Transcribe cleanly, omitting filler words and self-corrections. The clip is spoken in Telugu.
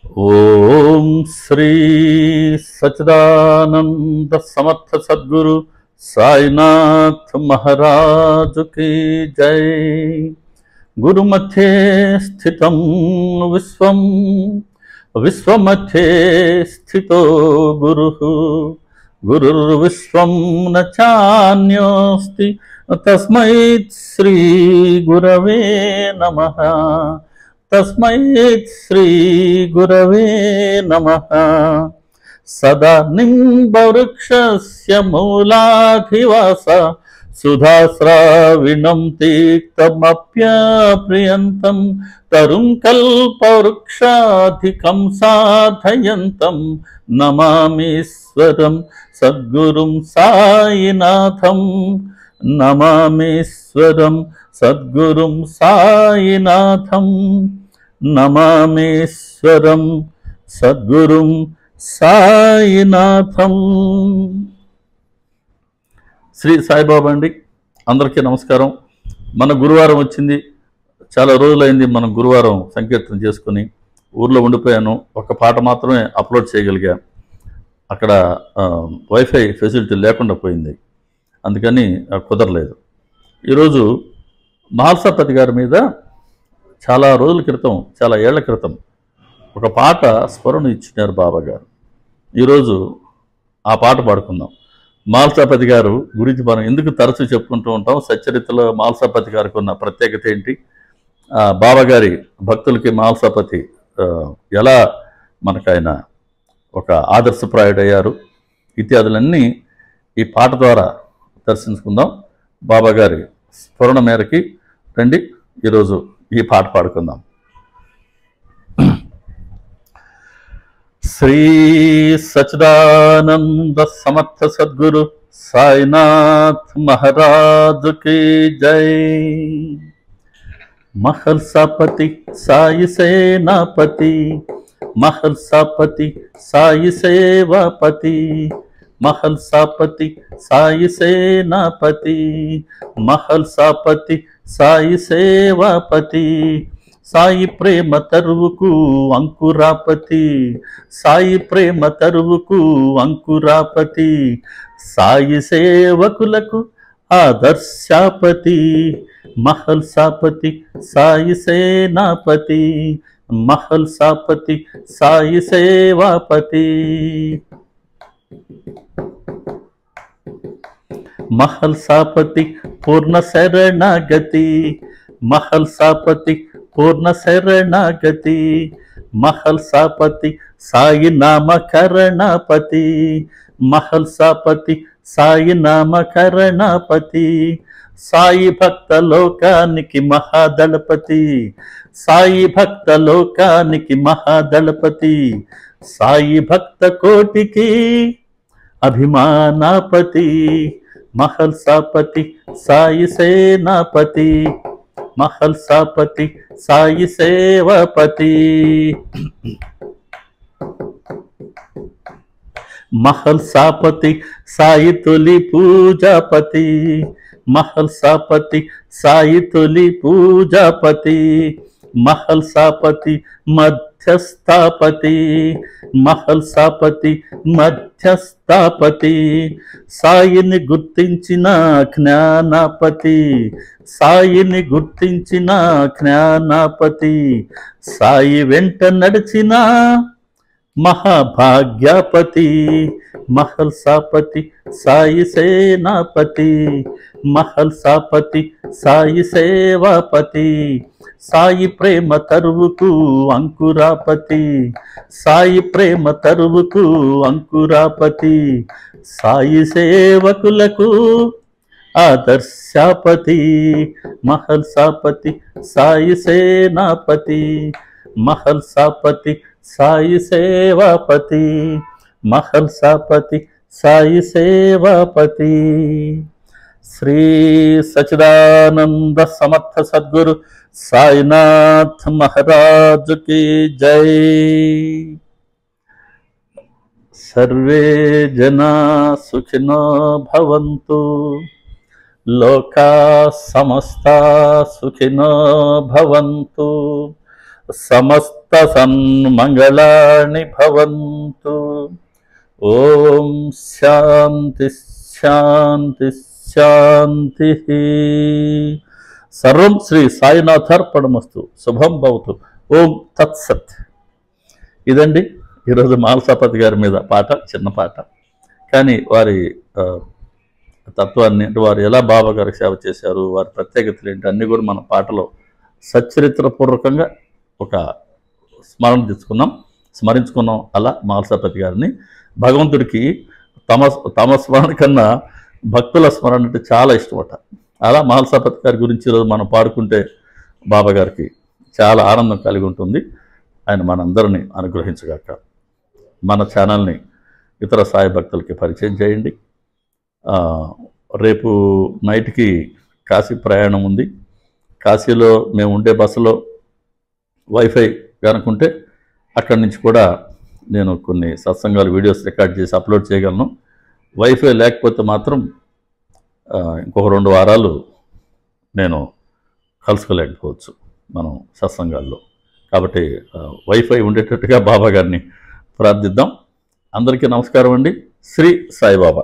ओम श्री सच्चिदानंद समर्थ सद्गुरु साईनाथ महाराज की जय। गुरुमध्ये स्थितं विश्वं विश्वमध्ये स्थितो गुरुः गुरुर्विश्वं न चान्योस्ति तस्मै श्री गुरवे नमः तस्मै श्री गुरवे नमः। सदा निम्बवृक्षस्य मूलाधिवास सुधास्राविणं तीक्तमप्यप्रियन्तं तरुं कल्पवृक्षाधिकं साधयन्तं नमामीश्वरं सद्गुरुं साईनाथं नमामीश्वरं सद्गुरुं साईनाथं नमामीश्वरं सद्गुरुं సాయినాథం। శ్రీ సాయిబాబా అండి, అందరికీ నమస్కారం। మన గురువారం వచ్చింది, చాలా రోజులైంది మనం గురువారం సంకీర్తన చేసుకుని ఊర్లో ఉండిపోయాను। ఒక పాట మాత్రమే అప్లోడ్ చేయగలిగా, అక్కడ వైఫై ఫెసిలిటీ లేకుండా పోయింది, అందుకని కుదరలేదు। ఈరోజు మహల్సాపతి గారి మీద చాలా రోజుల క్రితం, చాలా ఏళ్ల క్రితం ఒక పాట స్మరణ ఇచ్చినారు బాబా గారు। ఈరోజు ఆ పాట పాడుకుందాం। మహల్సాపతి గారు గురించి మనం ఎందుకు తరచూ చెప్పుకుంటూ ఉంటాం, సచ్చరిత్రలో మహల్సాపతి గారికి ఉన్న ప్రత్యేకత ఏంటి, బాబా గారి భక్తులకి మహల్సాపతి ఎలా మనకు ఆయన ఒక ఆదర్శప్రాయుడయ్యారు ఇత్యాదులన్నీ ఈ పాట ద్వారా దర్శించుకుందాం। బాబా గారి స్మరణ మేరకి రండి, ఈరోజు ఈ పాట పాడుకుందాం। श्री सच्चिदानंद समर्थ सद्गुरु साईनाथ महाराज की जय। महलसापति साई सेनापति, महलसापति साई सेवापति, महलसापति साई सेनापति, महलसापति साई सेवापति, साई प्रेम तरुवुकु अंकुरापति, साई प्रेम तरुवुकु अंकुरापति, साई सेवकुలకు आदर्शापति, महलसापति साई सेनापति, महलसापति साई सेवापति। महलसापति पूर्ण शरणागति, महलसापति पूर्ण शरणागति, महलसापति साई नाम करणापति, महलसापति साई नाम करणापति, साई भक्त लोकानिकी महादलपति, साई भक्त लोकानिकी महादलपति, साई भक्त कोटिकी अभिमानापति, महलसापति साई सेनापति, महलसापति साई सेवापति, महलसापति साई तुली पूजापति, महलसापति साई तुली पूजापति, महलसापति मध्यस्थापति, महलसापति मध्यस्थापति, साईని గుర్తించిన జ్ఞానాపతి, సాయిని గుర్తించిన జ్ఞానాపతి, సాయి వెంట నడిచిన महाभाग्यापति, महलसापति साई सेनापति, महलसापति साई सेवापति, साई प्रेम तरुवुकु अंकुरापति, साई प्रेम तरुवुकु अंकुरापति, साई सेवकुలకు आदर्शापति, महलसापति साई सेनापति, महलसापति साई सेवापति, महलसापति साई सेवापति। श्री सच्चिदानंद समर्थ सद्गुरु साईनाथ महाराज की जय। सर्वे जना सुखिनो भवन्तु, लोका समस्ता सुखिनो भवन्तु, సమస్త సన్మంగళాని భవంతు. ఓం శాంతి శాంతి శాంతి. సర్వం శ్రీ సాయినాథార్పణమస్తు. శుభం భవతు. ఓం తత్సత్. ఇదండి ఈరోజు మాలసాపతి గారి మీద పాట, చిన్న పాట, కానీ వారి తత్వాన్ని, అంటే వారు ఎలా బాబా గారికి సేవ చేశారు, వారి ప్రత్యేకతలు ఏంటి అన్నీ కూడా మన పాటలో సచరిత్రపూర్వకంగా ఒక స్మరించుకున్నాం. అలా మాలసాపతి గారిని భగవంతుడికి తమ స్మరణ కన్నా భక్తుల స్మరణ అంటే చాలా ఇష్టమట. అలా మాలసాపతి గారి గురించి ఈరోజు మనం పాడుకుంటే బాబా గారికి చాలా ఆనందం కలిగి ఉంటుంది. ఆయన మనందరినీ అనుగ్రహించగాక. మన ఛానల్ని ఇతర సాయి భక్తులకి పరిచయం చేయండి. రేపు నైట్కి కాశీ ప్రయాణం ఉంది. కాశీలో మేము ఉండే బస్సులో వైఫై కనుకుంటే అక్కడి నుంచి కూడా నేను కొన్ని సత్సంగాలు వీడియోస్ రికార్డ్ చేసి అప్లోడ్ చేయగలను. వైఫై లేకపోతే మాత్రం ఇంకొక 2 వారాలు నేను కలుసుకోలేకపోవచ్చు మనం సత్సంగాల్లో. కాబట్టి వైఫై ఉండేటట్టుగా బాబా గారిని ప్రార్థిద్దాం. అందరికీ నమస్కారం అండి. శ్రీ సాయిబాబా.